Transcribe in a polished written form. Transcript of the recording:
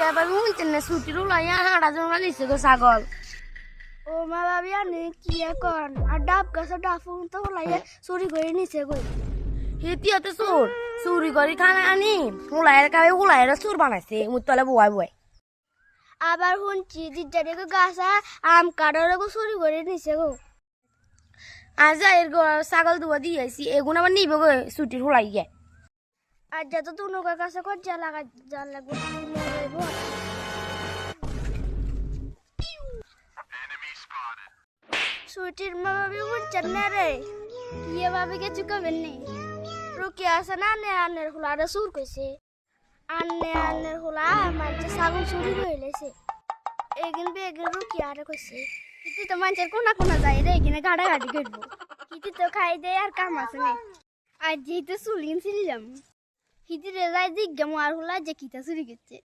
এবার শুনছেন না ছুটির উলাইয়া হাঁটা জমা দিছে গো ছাগল। ও মা ভাবি আনে কি এখন আর ডাব গাছ ডাফুন তো লাইয়া চুরি করে নিছে গই হিতিয়াতে চোর চুরি করে খানা আনি উলাইয়ের কাবে উলাইয়ের চোর বানাইছে মুতলে বুয়াই বুয়াই। আবার শুনছি দিদারে গাছ আম কাটার গো চুরি করে নিছে গো। আজ এর ছাগল দুয়া দিয়েছি এগুন আবার নিবে গো ছুটির উলাই গিয়ে। আর যত তুনুকার কাছে কর যা লাগা যা লাগবে ছুটির মা ভাবি বুঝছেন না রে কি ভাবি কিছু কবেন নি রুকি আছে না আনের হোলা আর সুর কইছে আনের হোলা মাঝে ছাগল চুরি করে লেছে এগিন বেগিন রুকি আর কইছে কিতি তো মানুষের কোনা কোনা যায় রে এখানে গাড়াগাড়ি করবো কিতি তো খাই দে আর কাম আছে না আর যেহেতু চুলিন ছিলাম হিতি রে যাই জিজ্ঞাম আর হোলা যে কিতা চুরি করছে।